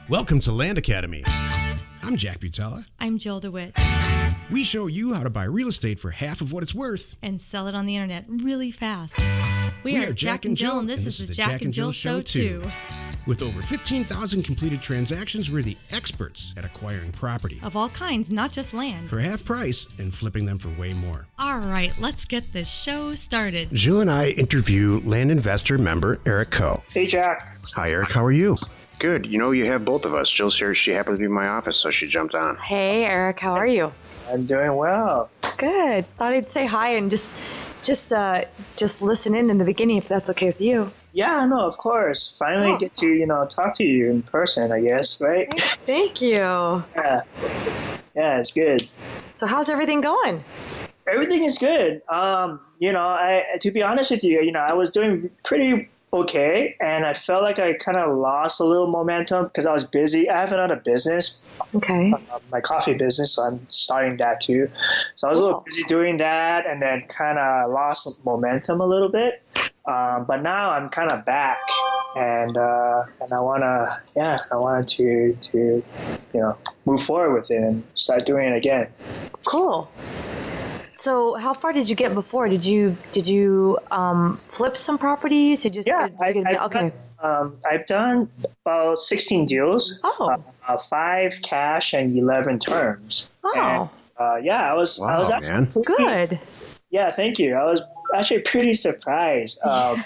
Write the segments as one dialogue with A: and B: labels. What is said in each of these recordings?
A: Welcome to Land Academy. I'm Jack Butala.
B: I'm Jill DeWitt.
A: We show you how to buy real estate for half of what it's worth.
B: And sell it on the internet really fast.
A: We are Jack and Jill, and this is the Jack and Jill Show 2. With over 15,000 completed transactions, we're the experts at acquiring property.
B: Of all kinds, not just land.
A: For half price and flipping them for way more.
B: All right, let's get this show started.
A: Jill and I interview land investor member Eric Coe.
C: Hey, Jack.
A: Hi, Eric. How are you?
D: Good. You know, you have both of us. Jill's here. She happened to be in my office, so she jumped on.
E: Hey, Eric. How are you?
C: I'm doing well.
E: Good. Thought I'd say hi and just listen in the beginning, if that's okay with you.
C: Yeah, no, of course. Finally get to, talk to you in person, I guess, right?
E: Thank you.
C: Yeah, it's good.
E: So how's everything going?
C: Everything is good. To be honest with you, I was doing pretty okay, and I felt like I kind of lost a little momentum because I was busy. I have another business, my coffee business, so I'm starting that too. So I was a little busy doing that, and then kind of lost momentum a little bit. But now I'm kind of back, and I wanted to move forward with it and start doing it again.
E: Cool. So how far did you get before? Did you flip some properties?
C: I've done about 16 deals. 5 cash and 11 terms.
E: Oh.
C: And, I was actually
E: good.
C: Yeah, thank you. I was actually pretty surprised. I'll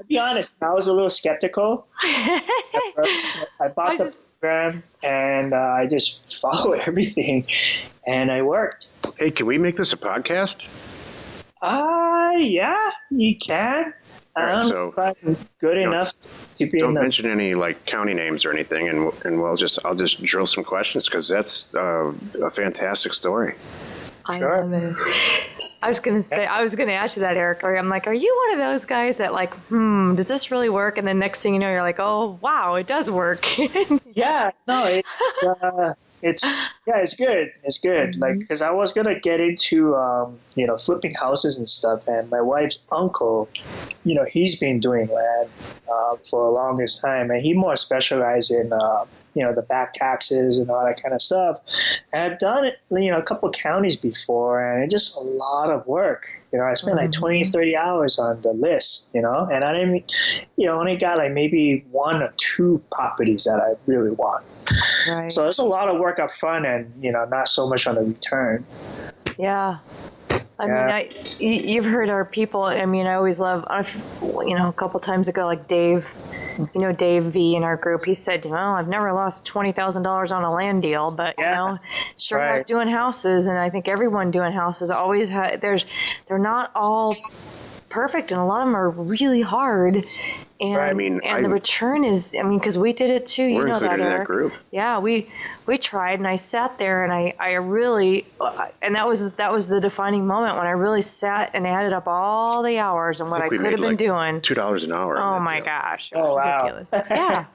C: be honest, I was a little skeptical. At first, I bought the program and I just followed everything, and I worked.
D: Hey, can we make this a podcast?
C: Yeah, you can. Good enough to be.
D: Don't mention any county names or anything, and I'll just drill some questions because that's a fantastic story.
E: I love it. I was going to ask you that, Eric. I'm like, are you one of those guys that does this really work? And then next thing you know, you're like, oh, wow, it does work.
C: Yeah, no, it's good. It's good.
E: Mm-hmm.
C: Because I was going to get into, flipping houses and stuff. And my wife's uncle, he's been doing land for the longest time. And he more specialized in, the back taxes and all that kind of stuff. And I've done it, a couple counties before, and it's just a lot of work. I spent 20, 30 hours on the list, and I didn't, only got maybe 1 or 2 properties that I really want.
E: Right.
C: So it's a lot of work up front and, not so much on the return.
E: Yeah. I mean, you've heard our people. I mean, I always love, a couple times ago, Dave, Dave V in our group, he said, I've never lost $20,000 on a land deal, but, sure enough, doing houses. And I think everyone doing houses always they're not all perfect, and a lot of them are really hard. And the return is, because we did it too.
D: We're included in that group.
E: Yeah, we tried, and I sat there, and I really, and that was the defining moment when I really sat and added up all the hours and what I could have been doing.
D: $2 an hour.
E: Oh my gosh! It
C: was
E: ridiculous. Yeah.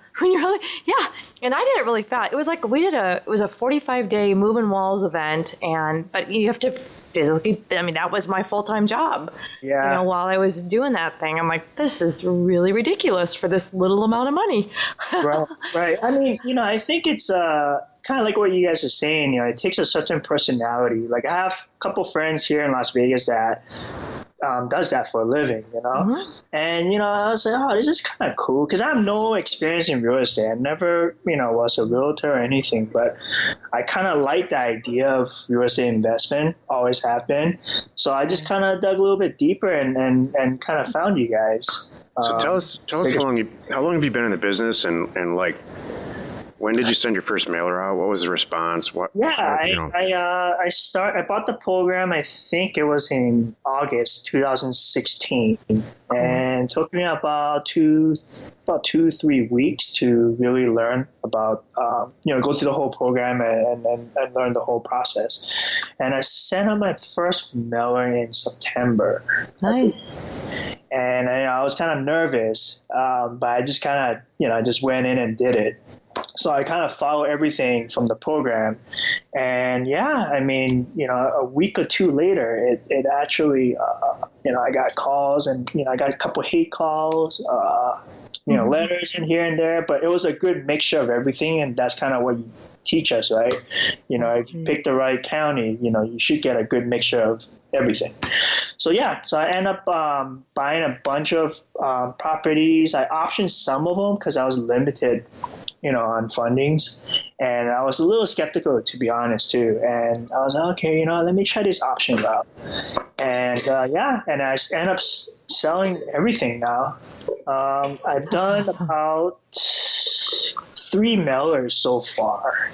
E: And I did it really fast. It was it was a 45-day moving walls event, but you have to physically, that was my full-time job.
C: Yeah.
E: While I was doing that thing, I'm like, this is really ridiculous for this little amount of money.
C: Right. I think it's kind of like what you guys are saying. It takes a certain personality. I have a couple friends here in Las Vegas that does that for a living,
E: Mm-hmm.
C: And, I was like, oh, this is kind of cool because I have no experience in real estate. I never, was a realtor or anything, but I kind of like the idea of real estate investment, always have been. So I just kind of dug a little bit deeper and kind of found you guys.
D: So tell us how long have you been in the business and when did you send your first mailer out? What was the response?
C: I bought the program, I think it was in August 2016, and it took me about 2-3 weeks to really learn about, go through the whole program and learn the whole process. And I sent out my first mailer in September.
E: Nice.
C: And I was kind of nervous, but I just kind of, I just went in and did it. So I kind of follow everything from the program, And yeah, I mean, a week or two later, it actually, I got calls and, I got a couple hate calls, letters in here and there, but it was a good mixture of everything. And that's kind of what you teach us, right? If you pick the right county, you should get a good mixture of everything. So yeah, so I end up buying a bunch of properties. I optioned some of them because I was limited, on fundings, and I was a little skeptical, to be honest, too. And I was like, okay, let me try this option out. And and I end up selling everything now. I've done about 3 mailers so far.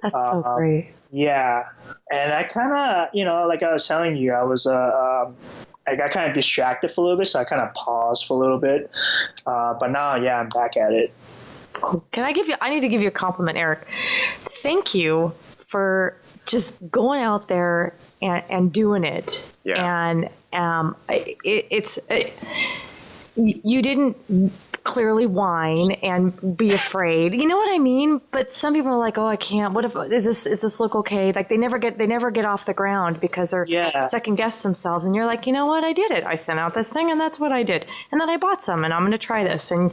E: That's so great.
C: Yeah, and I kind of, like I was telling you, I was I got kind of distracted for a little bit, so I kind of paused for a little bit. But now, I'm back at it.
E: I need to give you a compliment, Eric. Thank you for just going out there and doing it.
D: Yeah.
E: And you didn't clearly whine and be afraid. You know what I mean? But some people are like, oh, I can't. What if is this look okay? Like they never get off the ground because they're second guess themselves. And you're like, you know what? I did it. I sent out this thing and that's what I did. And then I bought some and I'm going to try this. And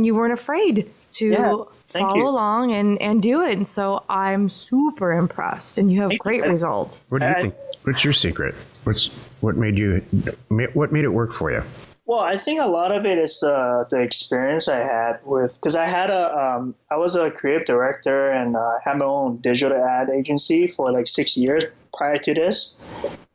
E: you weren't afraid to follow along and do it. And so I'm super impressed and you have great results.
D: What do you think? What's your secret? What made it work for you?
C: Well, I think a lot of it is the experience I had because I had I was a creative director and had my own digital ad agency for like 6 years prior to this.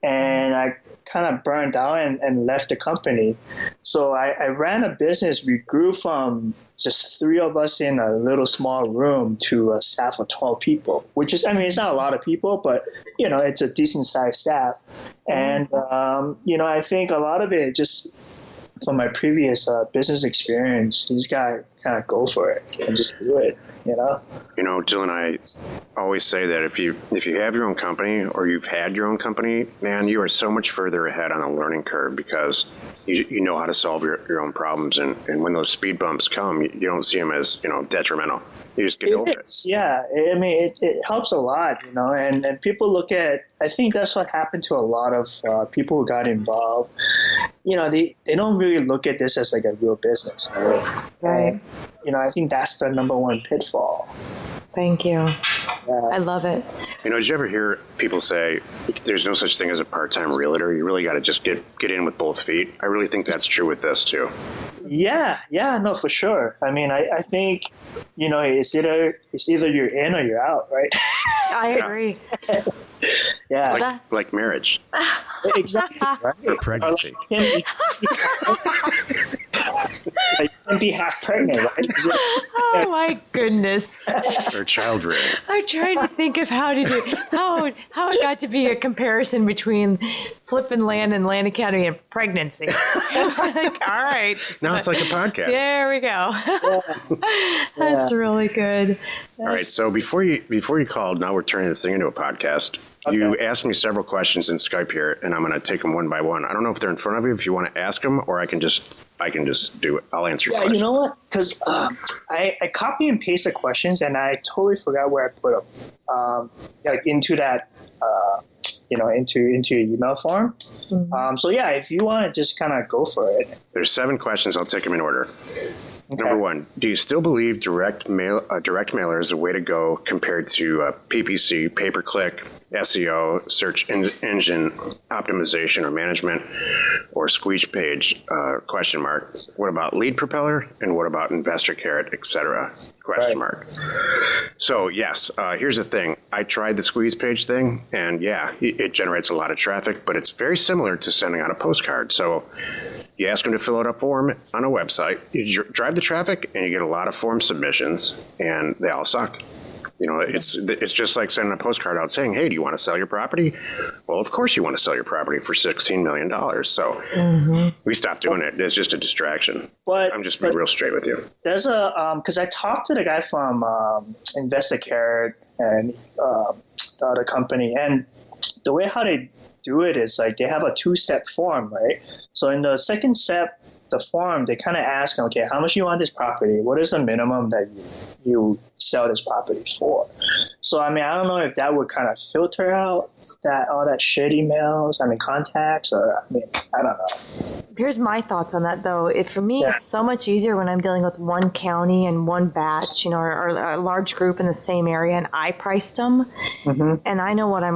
C: And I kind of burned out and left the company. So I ran a business. We grew from just 3 of us in a little small room to a staff of 12 people, which is, it's not a lot of people, but, it's a decent sized staff. And, I think a lot of it just from my previous business experience, you just gotta kind of go for it and just do it,
D: Jill and I always say that if you have your own company or you've had your own company, man, you are so much further ahead on the learning curve because you know how to solve your own problems. And when those speed bumps come, you don't see them as, detrimental. You just get over it.
C: Yeah. It helps a lot, and people look at, I think that's what happened to a lot of people who got involved. They don't really look at this as like a real business.
E: Right.
C: I think that's the number one pitfall.
E: Thank you. I love it.
D: Did you ever hear people say there's no such thing as a part-time realtor? You really got to just get in with both feet. I really think that's true with this too.
C: Yeah, no, for sure. I think, it's either you're in or you're out, right?
E: I agree.
C: Yeah.
D: Like marriage.
C: Exactly. Right?
D: Or pregnancy.
C: You can be half pregnant, right?
E: Oh my goodness.
D: Or child rearing.
E: I'm trying to think of how it got to be a comparison between flipping land and Land Academy and pregnancy. Like, all right.
D: Now it's like a podcast.
E: There we go. That's really good.
D: All right. So before you called, now we're turning this thing into a podcast. Okay. You asked me several questions in Skype here, and I'm going to take them one by one. I don't know if they're in front of you, if you want to ask them, or I can just do it. I'll answer your questions.
C: You know what? Because I copy and paste the questions, and I totally forgot where I put them. Into that, into your email form. Mm-hmm. So yeah, if you want to just kind of go for it.
D: There's 7 questions. I'll take them in order. Okay. Number 1, do you still believe direct mailer is a way to go compared to PPC, pay-per-click, SEO, search engine optimization or management, or squeeze page, ? What about Lead Propeller? And what about Investor Carrot, etc.? ? So yes, here's the thing. I tried the squeeze page thing, and it generates a lot of traffic, but it's very similar to sending out a postcard. So you ask them to fill out a form on a website, you drive the traffic, and you get a lot of form submissions, and they all suck. It's just like sending a postcard out saying, hey, do you want to sell your property? Well, of course you want to sell your property for $16 million. So we stopped doing it. It's just a distraction. I'm just being real straight with you.
C: There's because I talked to the guy from Investor Carrot and the other company, and the way how they do it is like they have a 2-step form, right? So in the second step, the form, they kind of ask, okay, how much you want this property? What is the minimum that you sell this property for? So, I mean, I don't know if that would kind of filter out all that shit emails, contacts, or, I don't know.
E: Here's my thoughts on that, though. For me, it's so much easier when I'm dealing with one county and one batch, or a large group in the same area, and I priced them, and I know what I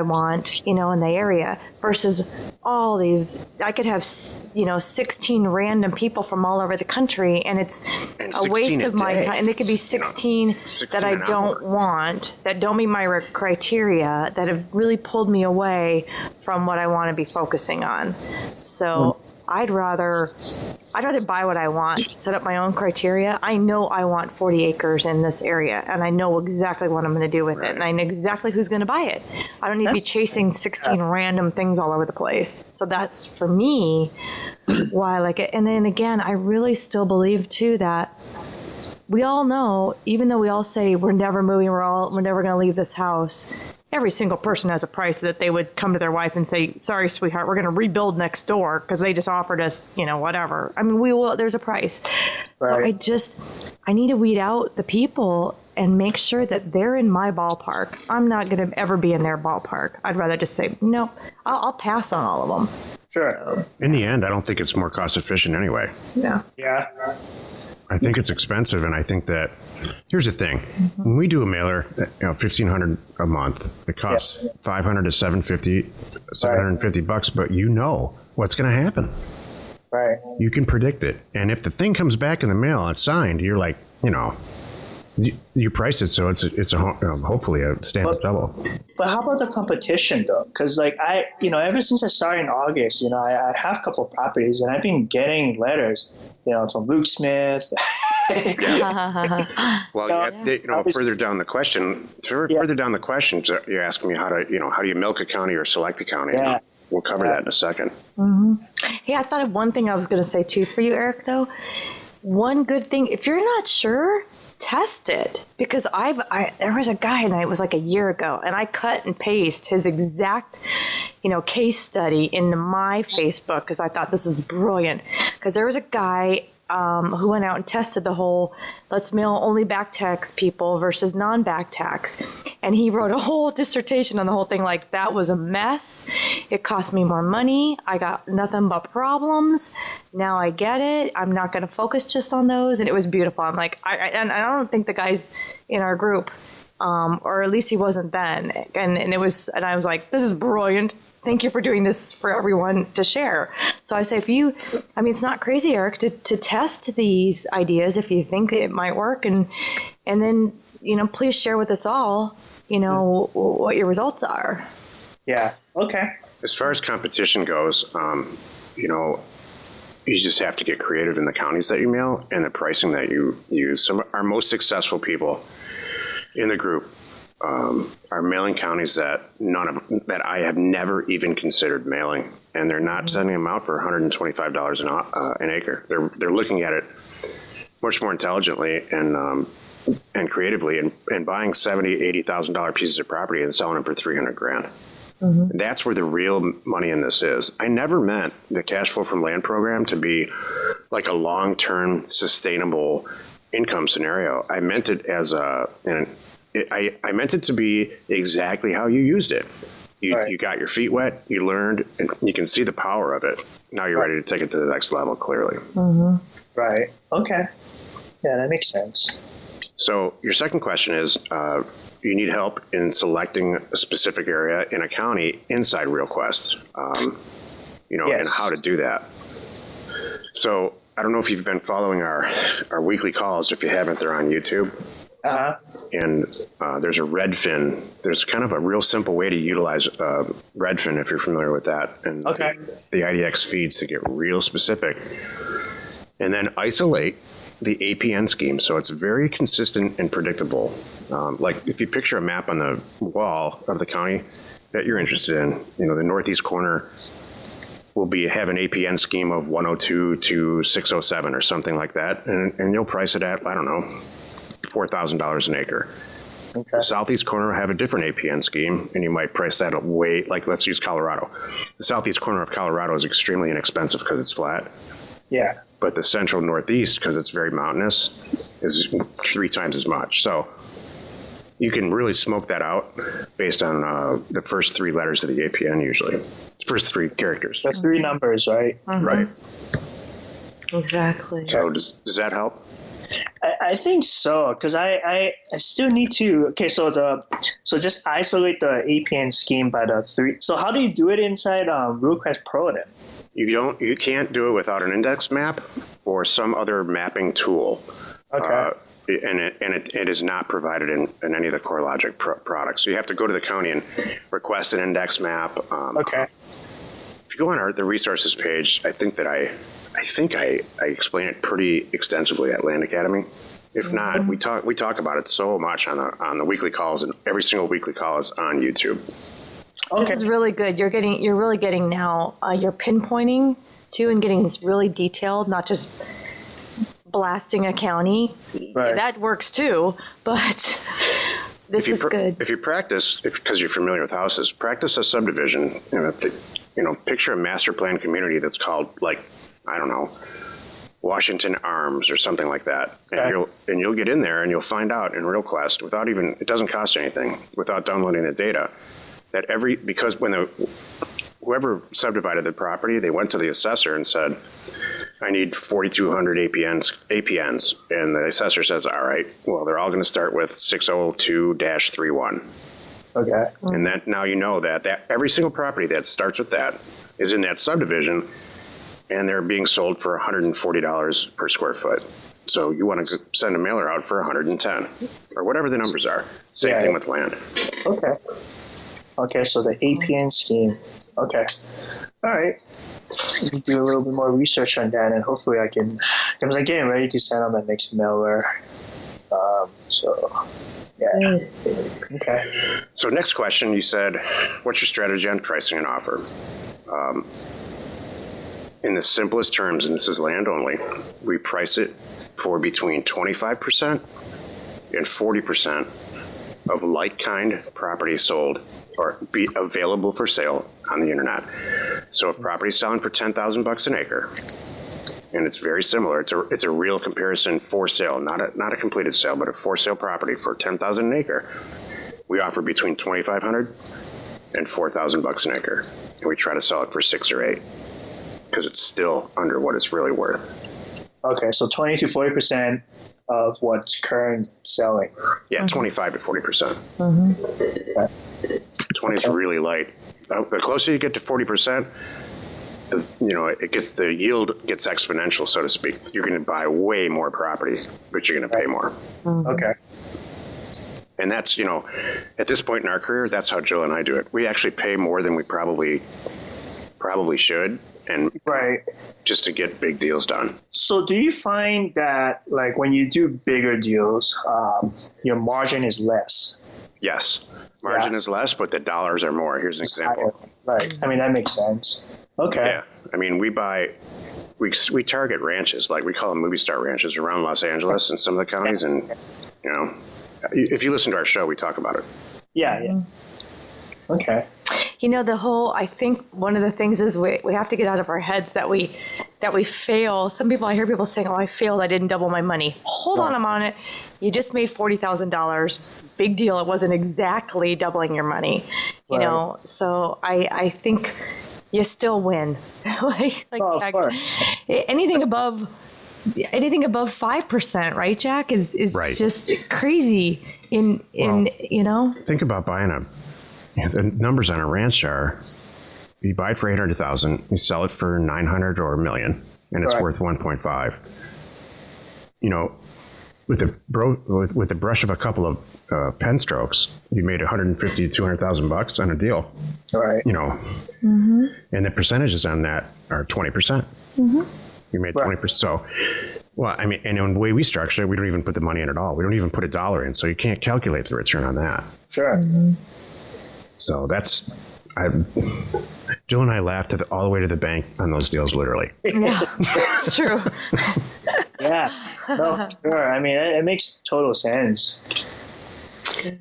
E: want, in the area, versus all these. I could have, 16 random people from all over the country, and it's a waste of my time. And it could be 16 that I don't want, that don't meet my criteria, that have really pulled me away from what I want to be focusing on. So I'd rather buy what I want, set up my own criteria. I know I want 40 acres in this area, and I know exactly what I'm going to do with it, and I know exactly who's going to buy it. I don't need to be chasing 16 random things all over the place. So that's, for me, why I like it. And then again, I really still believe, too, that we all know, even though we all say we're never moving, we're never going to leave this house, every single person has a price that they would come to their wife and say, sorry, sweetheart, we're going to rebuild next door because they just offered us, whatever. There's a price. Right. So I need to weed out the people and make sure that they're in my ballpark. I'm not going to ever be in their ballpark. I'd rather just say, no, I'll pass on all of them.
C: Sure.
D: In the end, I don't think it's more cost efficient anyway.
E: Yeah.
C: Yeah.
D: I think it's expensive, and I think that here's the thing: when we do a mailer, $1,500 a month, it costs $500 to $750 bucks, but what's going to happen.
C: Right.
D: You can predict it, and if the thing comes back in the mail and it's signed, you're like, you price it so it's hopefully a stamp double.
C: But how about the competition though? Because ever since I started in August, I have a couple of properties, and I've been getting letters, from Luke Smith.
D: Well, further down the question, you're asking me how do you milk a county or select a county?
C: Yeah.
D: We'll cover that in a second.
E: Hey, I thought of one thing I was going to say too for you, Eric. Though, one good thing, if you're not sure, test it, because there was a guy, and it was like a year ago, and I cut and paste his exact case study into my Facebook because I thought this is brilliant. Because there was a guy who went out and tested the whole let's mail only back tax people versus non-back tax, and he wrote a whole dissertation on the whole thing. Like, that was a mess. It cost me more money. I got nothing but problems. Now I get it. I'm not going to focus just on those. And it was beautiful. I'm like, I don't think the guys in our group, or at least he wasn't then. And I was like, this is brilliant. Thank you for doing this for everyone to share. So I say, it's not crazy, Eric, to test these ideas if you think it might work. And then, please share with us all, what your results are.
C: Yeah. Okay.
D: As far as competition goes, you just have to get creative in the counties that you mail and the pricing that you use. Some of our most successful people in the group are mailing counties that I have never even considered mailing, and they're not sending them out for $125 an acre. They're looking at it much more intelligently and creatively, and buying $70,000-$80,000 pieces of property and selling them for $300,000. That's where the real money in this is. I never meant the cash flow from land program to be like a long-term sustainable income scenario. I meant it as I meant it to be exactly how you used it. You got your feet wet, you learned, and you can see the power of it. Now you're ready to take it to the next level, clearly.
C: Right. Okay. Yeah, that makes sense.
D: So your second question is, you need help in selecting a specific area in a county inside RealQuest, and how to do that. So I don't know if you've been following our weekly calls. If you haven't, they're on YouTube. And there's a Redfin. There's kind of a real simple way to utilize Redfin, if you're familiar with that. And the IDX feeds to get real specific. And then isolate the APN scheme. So it's very consistent and predictable. Like if you picture a map on the wall of the county that you're interested in, the northeast corner will have an APN scheme of 102 to 607 or something like that. And you'll price it at, I don't know, $4,000 an acre. Okay. The southeast corner will have a different APN scheme, and you might price that let's use Colorado. The southeast corner of Colorado is extremely inexpensive because it's flat.
C: Yeah.
D: But the central northeast, because it's very mountainous, is 3 times as much. So you can really smoke that out based on the first 3 letters of the APN usually. First 3 characters.
C: That's 3 numbers, right?
D: Right.
E: Exactly.
D: So does that help?
C: I think so, because I still need to. Okay, so just isolate the APN scheme by the 3. So how do you do it inside RuleQuest Pro then?
D: You can't do it without an index map or some other mapping tool.
C: Okay.
D: And it is not provided in any of the CoreLogic products. So you have to go to the county and request an index map.
C: Okay.
D: If you go on the resources page, I think I explain it pretty extensively at Land Academy. If not, we talk about it so much on the weekly calls, and every single weekly call is on YouTube.
C: Okay.
E: This is really good. You're really getting now. You're pinpointing too, and getting this really detailed, not just blasting a county.
C: Right.
E: That works too, but this is good.
D: If you practice, because you're familiar with houses, practice a subdivision. Picture a master plan community that's called, like, I don't know, Washington Arms or something like that.
C: Okay.
D: And you'll get in there and you'll find out in RealQuest it doesn't cost anything, without downloading the data, that because whoever subdivided the property, they went to the assessor and said, I need 4,200 APNs. And the assessor says, all right, well, they're all going to start with 602-31.
C: Okay.
D: And that now you know that every single property that starts with that is in that subdivision, and they're being sold for $140 per square foot. So you want to send a mailer out for $110 or whatever the numbers are. Same thing with land.
C: Okay. Okay, so the APN scheme. Okay. All right. Do a little bit more research on that, and hopefully I can, because I'm getting ready to send on the next mailer. Yeah. Okay.
D: So next question, you said, what's your strategy on pricing an offer? In the simplest terms, and this is land only, we price it for between 25% and 40% of like-kind property sold or be available for sale on the internet. So if property's selling for $10,000 an acre, and it's very similar, it's a real comparison for sale, not a completed sale, but a for sale property for $10,000 an acre, we offer between $2,500 and $4,000 an acre, and we try to sell it for 6 or 8 because it's still under what it's really worth.
C: Okay, so 20 to 40% of what's current selling.
D: Yeah, 25 to 40%. 20 is really light. The closer you get to 40%, the yield gets exponential, so to speak. You're going to buy way more property, but you're going to pay more.
C: Okay.
D: And that's, at this point in our career, that's how Jill and I do it. We actually pay more than we probably should, and just to get big deals done.
C: So do you find that, like, when you do bigger deals, your margin is less?
D: Yes. Margin is less, but the dollars are more. Here's an example.
C: Right. I mean, that makes sense. Okay.
D: Yeah. I mean, we target ranches, like we call them movie star ranches around Los Angeles and some of the counties. And, if you listen to our show, we talk about it.
C: Yeah. Okay.
E: I think one of the things is we have to get out of our heads that we fail. I hear people saying, oh, I failed, I didn't double my money. Hold on a minute. You just made $40,000. Big deal. It wasn't exactly doubling your money, so I think you still win.
C: Of course.
E: Anything above 5%, right, Jack, is just crazy
D: Think about buying the numbers on a ranch are, you buy it for $800,000, you sell it for $900 or $1 million, and it's worth 1.5. With the brush of a couple of pen strokes, you made $150,000 to $200,000 on a deal.
C: Right.
D: And the percentages on that are 20%. You made 20%. So, and the way we structure it, we don't even put the money in at all. We don't even put $1 in, so you can't calculate the return on that.
C: Sure.
D: So Jill and I laughed all the way to the bank on those deals, literally.
E: Yeah, it's true.
C: Yeah. No, sure. I mean, it makes total sense.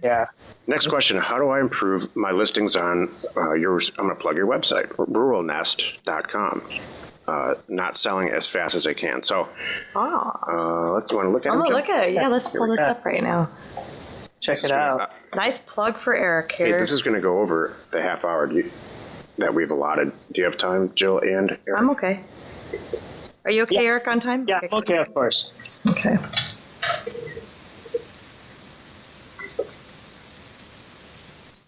C: Yeah.
D: Next question. How do I improve my listings on I'm going to plug your website, ruralnest.com. not selling as fast as they can. So,
E: Oh,
D: you want to look at
E: I'm
D: them?
E: gonna look at it. Yeah, let's pull this
C: go.
E: up right now.
C: Check it out.
E: Nice plug for Eric
D: Hey,
E: here.
D: this is going to go over the half hour that we've allotted. Do you have time, Jill and Eric?
E: I'm okay. Are you okay,
C: Yeah.
E: Eric, on time?
C: Yeah, okay, of course.
E: Okay.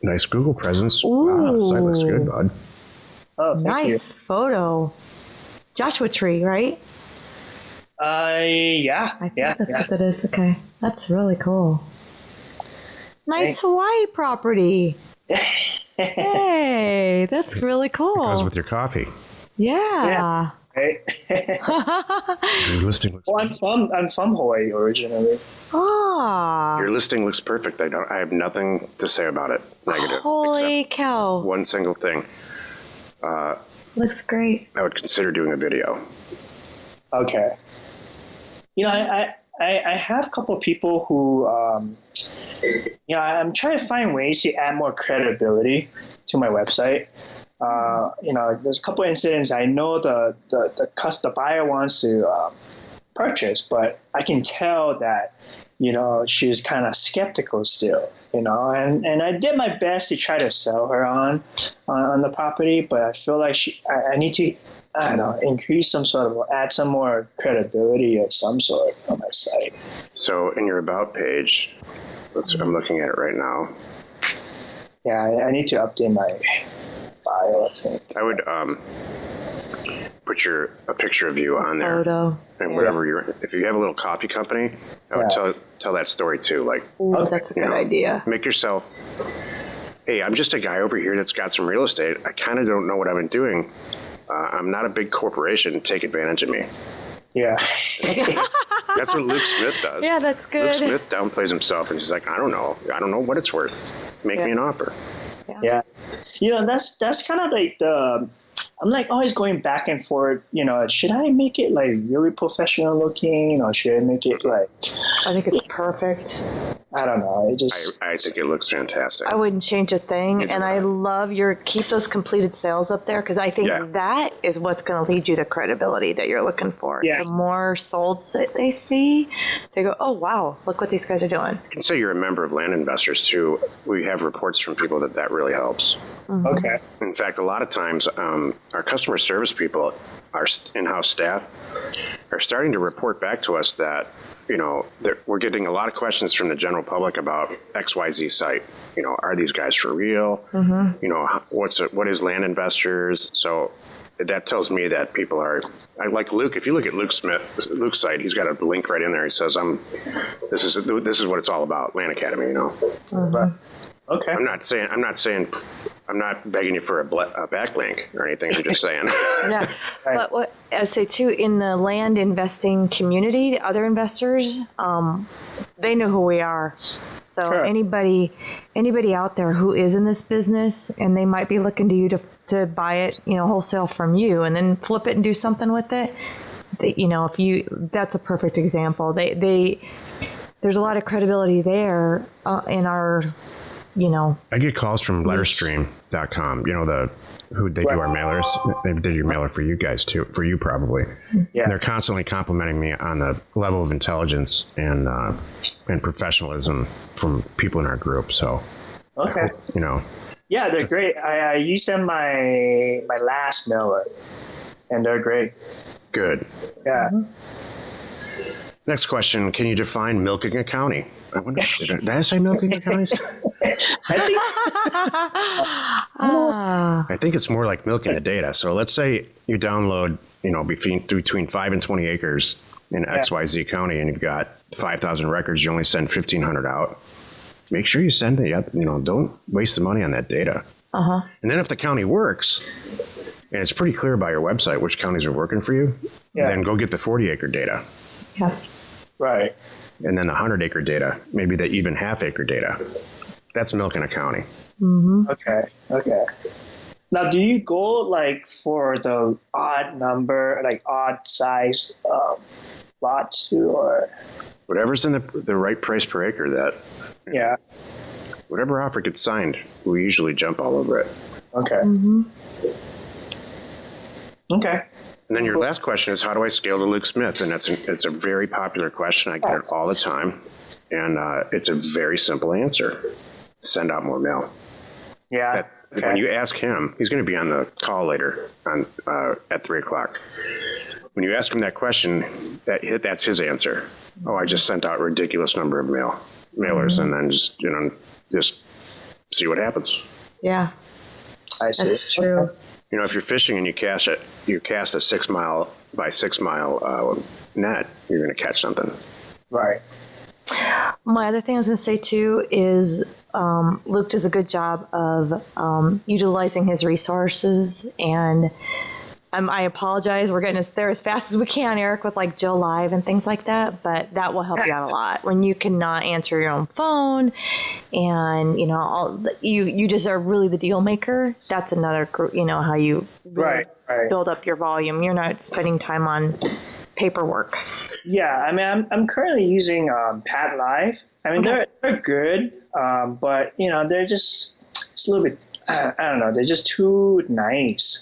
D: Nice Google presence.
E: Ooh.
D: Wow, the site looks good, bud.
C: Oh, thank
E: Nice photo. Joshua tree, right?
C: you. Yeah,
E: I think
C: yeah,
E: that's
C: yeah.
E: what that is. Okay. That's really cool. Nice Hawaii property. Hey, that's really cool.
D: Goes with your coffee.
E: Yeah.
C: Right?
D: Your listing looks.
C: Well, I'm from Hawaii originally.
E: Ah.
D: Your listing looks perfect. I have nothing to say about it negative.
E: Holy
D: except
E: cow.
D: one single thing.
E: Looks great.
D: I would consider doing a video.
C: Okay. I have a couple of people who, I'm trying to find ways to add more credibility to my website. There's a couple of incidents I know the buyer wants to purchase, but I can tell that, she's kind of skeptical still, and I did my best to try to sell her on the property, but I feel like I need to, increase add some more credibility of some sort on my site.
D: So in your About page, I'm looking at it right now.
C: Yeah, I need to update my bio, I think.
D: I would put a picture of you on there.
E: Photo.
D: And whatever if you have a little coffee company, I would tell that story too. Like,
E: Ooh, that's a good idea.
D: make yourself, hey, I'm just a guy over here that's got some real estate. I kind of don't know what I've been doing. I'm not a big corporation. Take advantage of me.
C: Yeah.
D: That's what Luke Smith does.
E: Yeah, that's good.
D: Luke Smith downplays himself and he's like, I don't know what it's worth. Make me an offer.
C: Yeah. That's kind of like I'm like always going back and forth, should I make it like really professional looking or should I make it like,
E: I think it's perfect.
C: I don't know. It just,
D: I think it looks fantastic.
E: I wouldn't change a thing. And I love keep those completed sales up there because I think that is what's going to lead you to credibility that you're looking for.
C: Yeah.
E: The more solds that they see, they go, oh, wow, look what these guys are doing.
D: I can say you're a member of Land Investors too. We have reports from people that really helps.
E: Mm-hmm.
C: okay.
D: In fact, a lot of times our customer service people, our in-house staff, are starting to report back to us that, we're getting a lot of questions from the general public about XYZ site. Are these guys for real?
E: Mm-hmm.
D: What is Land Investors? So that tells me that people are, like Luke, if you look at Luke's site, he's got a link right in there. He says, this is what it's all about, Land Academy,
E: Mm-hmm.
C: Okay.
D: I'm not begging you for a backlink or anything. I'm just saying.
E: Yeah.
C: Right.
E: But what I say too, in the land investing community, the other investors, they know who we are. So
C: Sure.
E: anybody out there who is in this business and they might be looking to you to buy it, wholesale from you and then flip it and do something with it. That's a perfect example. There's a lot of credibility there in our,
D: I get calls from letterstream.com, who they do our mailers. They did your mailer for you guys too, for you probably.
C: Yeah.
D: And they're constantly complimenting me on the level of intelligence and professionalism from people in our group. So,
C: Okay. Yeah, they're great. I used them my last mailer, and they're great.
D: Good.
C: Yeah.
D: Next question: can you define milking a county? I wonder. Did I say milking a county? I think it's more like milking the data. So let's say you download, between 5 and 20 acres in XYZ county, and you've got 5,000 records. You only send 1,500 out. Make sure you send don't waste the money on that data.
E: Uh-huh.
D: And then if the county works, and it's pretty clear by your website which counties are working for you, then go get the 40-acre data.
E: Yeah.
C: Right.
D: And then the 100-acre data, maybe the even half-acre data. That's milking a county.
E: Mm-hmm.
C: Okay. Now, do you go like for the odd size lots too, or
D: Whatever's in the right price per acre, whatever offer gets signed, we usually jump all over it.
C: Okay.
E: Mm-hmm.
C: Okay.
D: And then your last question is, how do I scale to Luke Smith? And it's a very popular question. I get it all the time. And it's a very simple answer. Send out more mail.
C: Yeah. Okay.
D: When you ask him, he's going to be on the call later at 3 o'clock. When you ask him that question, that's his answer. Oh, I just sent out a ridiculous number of mailers, and then just see what happens.
E: Yeah.
C: I see.
E: That's true.
D: You know, if you're fishing and you cast a 6 mile by 6 mile net, you're going to catch something.
C: Right.
E: My other thing I was going to say too is Luke does a good job of utilizing his resources, and I apologize. We're getting there as fast as we can, Eric, with like Jill Live and things like that. But that will help you out a lot when you cannot answer your own phone, and you just are really the deal maker. That's another how you really build up your volume. You're not spending time on paperwork.
C: Yeah, I mean, I'm currently using Pat Live. I mean, they're good, but they're just a little bit. I don't know. They're just too nice.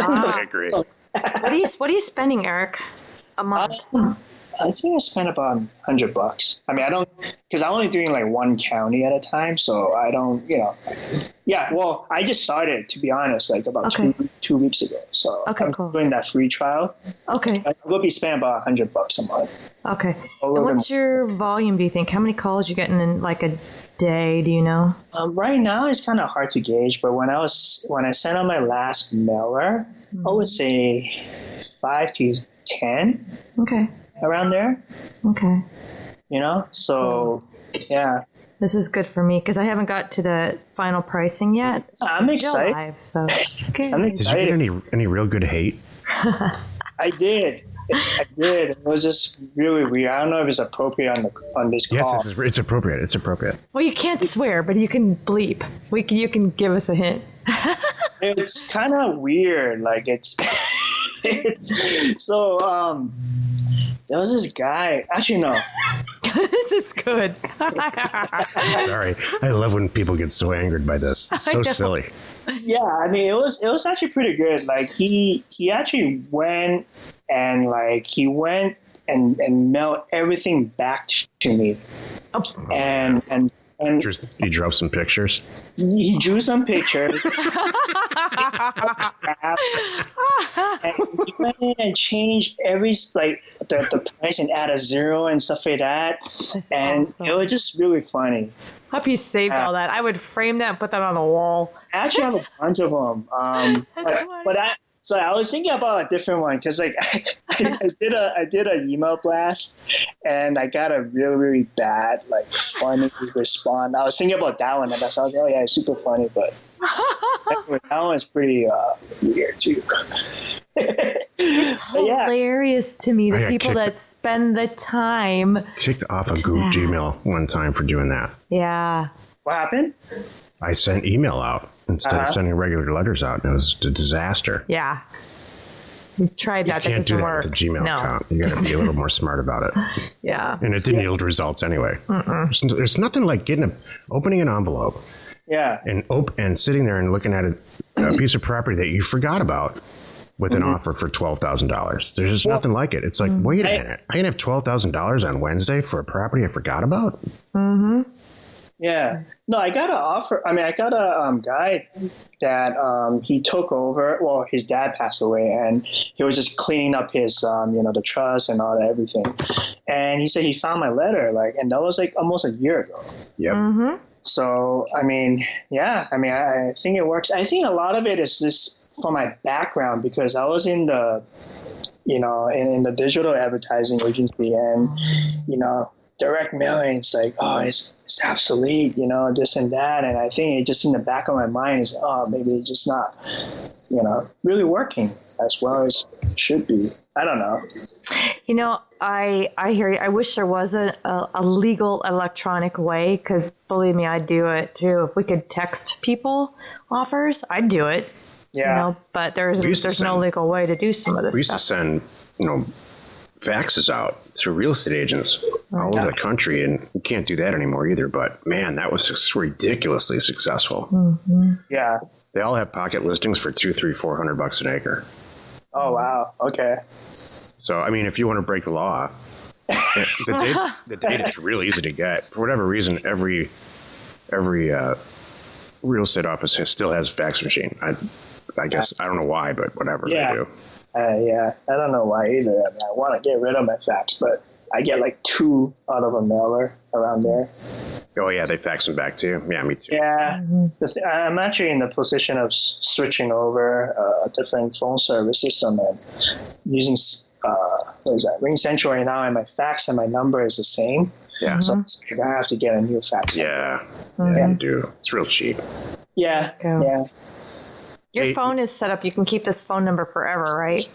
D: I agree.
C: So,
E: what are you spending, Eric, a month?
C: I think I spent about $100. I mean, I don't, because I'm only doing like one county at a time, so I don't, Yeah, well, I just started, to be honest, like about two weeks ago. So I'm doing that free trial.
E: Okay.
C: I will be spending about $100 a month.
E: Okay. And what's your volume? Do you think? How many calls you getting in like a day? Do you know?
C: Right now, it's kind of hard to gauge, but when I sent out my last mailer, I would say 5 to 10.
E: Okay.
C: Around there.
E: Okay.
C: So yeah.
E: This is good for me because I haven't got to the final pricing yet.
C: I'm excited.
E: Live, so okay.
C: I'm excited.
D: Did you get any real good hate?
C: I did. It was just really weird. I don't know if it's appropriate on this call.
D: Yes, it's appropriate. It's appropriate.
E: Well, you can't swear, but you can bleep. You can give us a hint.
C: It's kind of weird. Like it's so there was this guy. Actually, no.
E: This is good.
D: Sorry, I love when people get so angered by this. It's so silly.
C: Yeah, I mean, it was actually pretty good. Like he actually went and mailed everything back to me, and
D: he drew some pictures.
C: He drew some pictures. And he went in and changed every the price and add a zero and stuff like that.
E: That's
C: and
E: awesome.
C: It was just really funny.
E: Hope you saved all that. I would frame that and put that on the wall.
C: I actually have a bunch of them. So I was thinking about a different one because I did an email blast and I got a really, really bad funny response. I was thinking about that one and I was like, oh yeah, it's super funny, but anyway, that one's pretty weird too.
E: It's hilarious to me, the people that spend the time.
D: Kicked off a Gmail one time for doing that.
E: Yeah.
C: What happened?
D: I sent email out instead of sending regular letters out, and it was a disaster.
E: Yeah. We tried that.
D: You can't do that with a Gmail account. You got to be a little more smart about it.
E: Yeah.
D: And it didn't yield results anyway. There's nothing like opening an envelope.
C: Yeah.
D: And sitting there and looking at a piece of property that you forgot about with an offer for $12,000. There's just nothing like it. It's like, wait a minute. I can have $12,000 on Wednesday for a property I forgot about?
E: Mm-hmm.
C: Yeah. No, I got an offer. I mean, I got a guy that he took over. Well, his dad passed away, and he was just cleaning up his, the trust and all that, everything. And he said he found my letter, and that was almost a year ago.
D: Yep.
E: Mm-hmm.
C: So, I mean, yeah. I mean, I think it works. I think a lot of it is just for my background because I was in the, in the digital advertising agency, and direct mailing, it's it's obsolete, this and that. And I think it just in the back of my mind is, maybe it's just not, really working as well as it should be. I don't know.
E: I hear you. I wish there was a legal electronic way, because believe me, I'd do it too. If we could text people offers, I'd do it.
C: Yeah.
E: But there's no legal way to do some of this stuff.
D: We used to send, faxes out to real estate agents all over the country, and you can't do that anymore either. But man, that was just ridiculously successful.
E: Mm-hmm.
C: Yeah.
D: They all have pocket listings for $200, $300, $400 an acre.
C: Oh, wow. Okay.
D: So, I mean, if you want to break the law, the data is real easy to get. For whatever reason, every real estate office still has a fax machine. I guess, I don't know why, but whatever they do.
C: Yeah, I don't know why either. I mean, I want to get rid of my fax, but I get like 2 out of a mailer around there.
D: Oh, yeah, they fax them back to you? Yeah, me too.
C: Yeah, I'm actually in the position of switching over a different phone service system and using, what is that, Ring Central right now, and my fax and my number is the same.
D: Yeah.
C: So I have to get a new fax.
D: Yeah, you do. It's real cheap.
C: Yeah.
E: Your phone is set up. You can keep this phone number forever, right?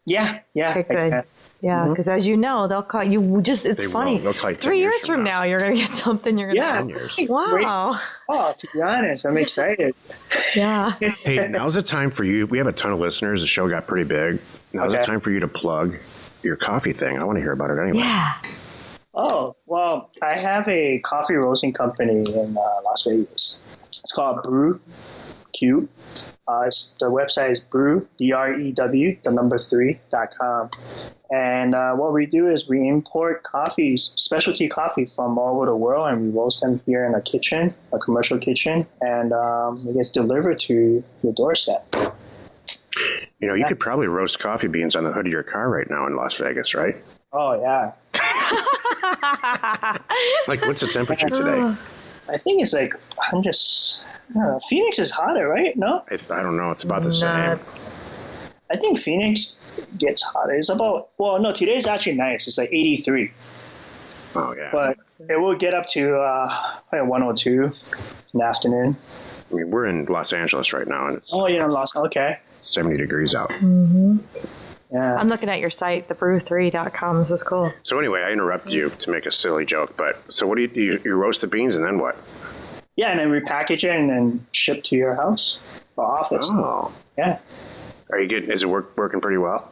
C: Yeah.
E: Okay, good. Yeah, because as you know, they'll call you. It's funny.
D: They'll call you
E: 3 years from now, you're going to get something. You're going to
D: 10 years.
E: Wow.
C: Oh, to be honest, I'm excited.
E: Yeah.
D: Hey, now's the time for you. We have a ton of listeners. The show got pretty big. Now's the time for you to plug your coffee thing. I want to hear about it anyway.
E: Yeah.
C: Oh, well, I have a coffee roasting company in Las Vegas. It's called Brew Q. The website is brew, BREW, 3.com. And what we do is we import coffees, specialty coffee from all over the world, and we roast them here in a kitchen, a commercial kitchen, and it gets delivered to your doorstep.
D: You know, you could probably roast coffee beans on the hood of your car right now in Las Vegas, right?
C: Oh, yeah.
D: Like, what's the temperature today?
C: I think it's like 100. I don't know, Phoenix is hotter, right? No?
D: I don't know. It's about the same.
C: I think Phoenix gets hotter. It's about, well, no, today's actually nice. It's like 83.
D: Oh, yeah.
C: But it will get up to probably 102 in the afternoon.
D: I mean, we're in Los Angeles right now, and it's
C: you're in Los Angeles. Okay.
D: 70 degrees out.
E: Mm-hmm.
C: Yeah.
E: I'm looking at your site, thebrew3.com. This is cool.
D: So anyway, I interrupt you to make a silly joke, but so what do you roast the beans and then what?
C: Yeah, and then repackage it and then ship to your house or office.
D: Oh.
C: Yeah.
D: Are you good? Is it working pretty well?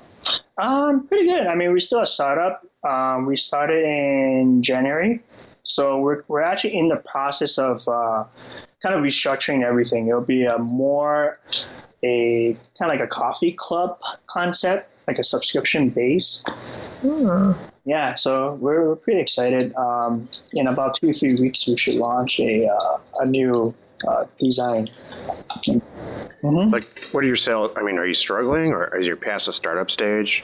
C: Pretty good. I mean, we're still a startup. We started in January, so we're actually in the process of kind of restructuring everything. It'll be a kind of like a coffee club concept, like a subscription base. Yeah, so we're pretty excited. In about 2 or 3 weeks, we should launch a new design.
D: Like, what are your sales? I mean, are you struggling, or are you past the startup stage?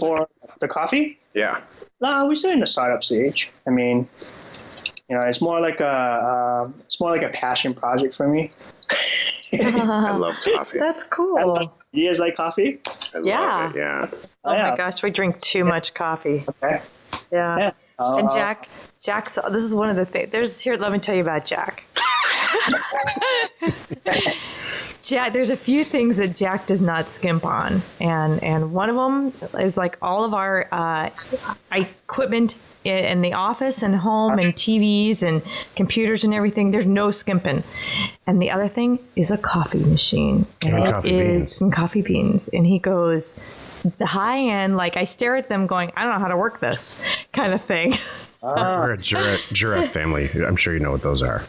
C: For the coffee?
D: Yeah.
C: No, we're still in the startup stage. I mean, it's more like a passion project for me.
D: I love coffee.
E: That's cool.
C: You guys like coffee?
D: I love it, yeah.
E: Oh my gosh, we drink too much coffee.
C: Okay.
E: Yeah. And Jack's, this is one of the things. Let me tell you about Jack. Jack, there's a few things that Jack does not skimp on, and one of them is like all of our equipment in the office and home and TVs and computers and everything. There's no skimping. And the other thing is a coffee machine, and coffee beans. And he goes, the high end, like I stare at them going, I don't know how to work this kind of thing.
D: We're a Jura family. I'm sure you know what those are.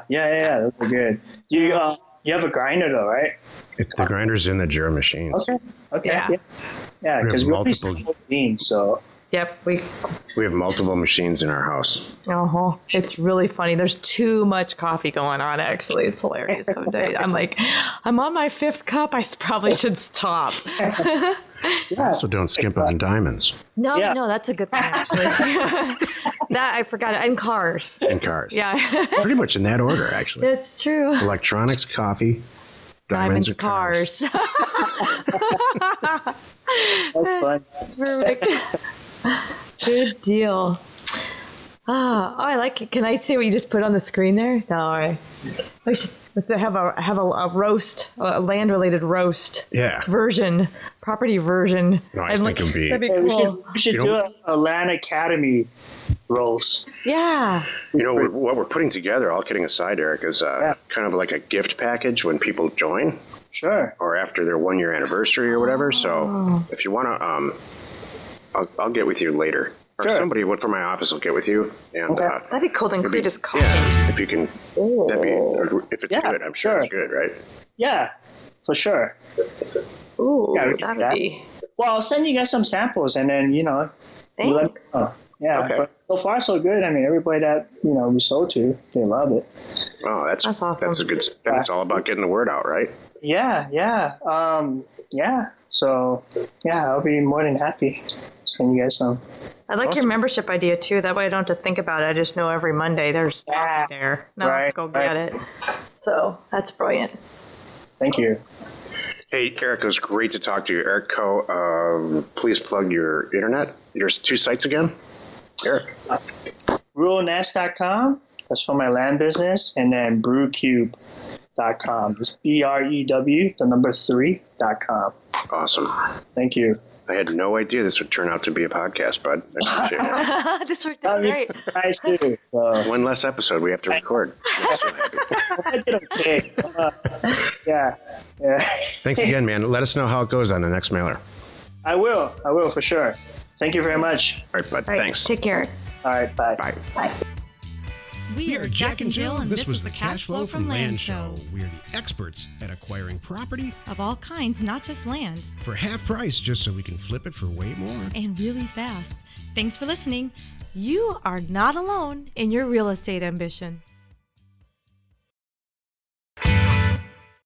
C: Yeah, those are good. You have a grinder though, right?
D: The grinder's in the Jura machines.
C: Okay. Yeah, because we only sell beans, so.
E: Yep,
D: we have multiple machines in our house.
E: Oh, it's really funny. There's too much coffee going on, actually. It's hilarious some days. I'm like, I'm on my 5th cup. I probably should stop.
D: Also don't skimp on diamonds.
E: No, that's a good thing, actually. That, I forgot. And cars. Yeah.
D: Pretty much in that order, actually.
E: It's true.
D: Electronics, coffee, diamonds
E: cars.
C: That's fun.
E: That's perfect. Good deal. I like it. Can I say what you just put on the screen there? No, all right. We should have a roast, a land-related roast.
D: Yeah.
E: Version, property version.
D: No, I think it'd be.
E: That'd be cool.
C: We should do a Land Academy roast.
E: Yeah.
D: What we're putting together, all kidding aside, Eric, is kind of like a gift package when people join.
C: Sure.
D: Or after their 1-year anniversary or whatever. So if you want to, I'll get with you later or
C: Sure.
D: somebody from my office will get with you. And
C: Okay.
E: That'd be cool to include his coffee.
D: yeah, if you can, that'd be, if it's
C: Yeah,
D: good, I'm sure it's good, right?
C: Yeah, for sure.
E: Ooh,
C: Yeah, we can do
E: that'd
C: that.
E: be.
C: Well, I'll send you guys some samples, and then you let me
E: Thanks.
C: know. Yeah,
D: Okay.
C: but so far so good. I mean, everybody that we sold to, they love it.
D: Oh, that's
E: awesome.
D: That's a good. Then it's all about getting the word out, right?
C: Yeah. So I'll be more than happy. Send you guys some.
E: I like your membership idea too. That way I don't have to think about it. I just know every Monday there's coffee there. Now I have to go get it. So that's brilliant.
C: Thank you.
D: Hey, Eric, it was great to talk to you. Eric Coe, please plug your internet. There's 2 sites again. Eric.
C: RuralNest.com. That's for my land business. And then brewcube.com. It's BREW3.com.
D: Awesome.
C: Thank you.
D: I had no idea this would turn out to be a podcast, bud. I appreciate it.
E: This worked out great.
C: Nice too. So
D: One less episode we have to record.
C: I did okay. Yeah.
D: Thanks again, man. Let us know how it goes on the next mailer.
C: I will for sure. Thank you very much.
D: All right, bud.
E: All right,
D: Thanks.
E: Take care.
C: All right. Bye.
D: Bye.
E: Bye.
B: We are Jack and Jill, and this was the Cash Flow from Land Show.
A: We are the experts at acquiring property
B: Of all kinds, not just land,
A: for half price just so we can flip it for way more.
B: and really fast. Thanks for listening. You are not alone in your real estate ambition.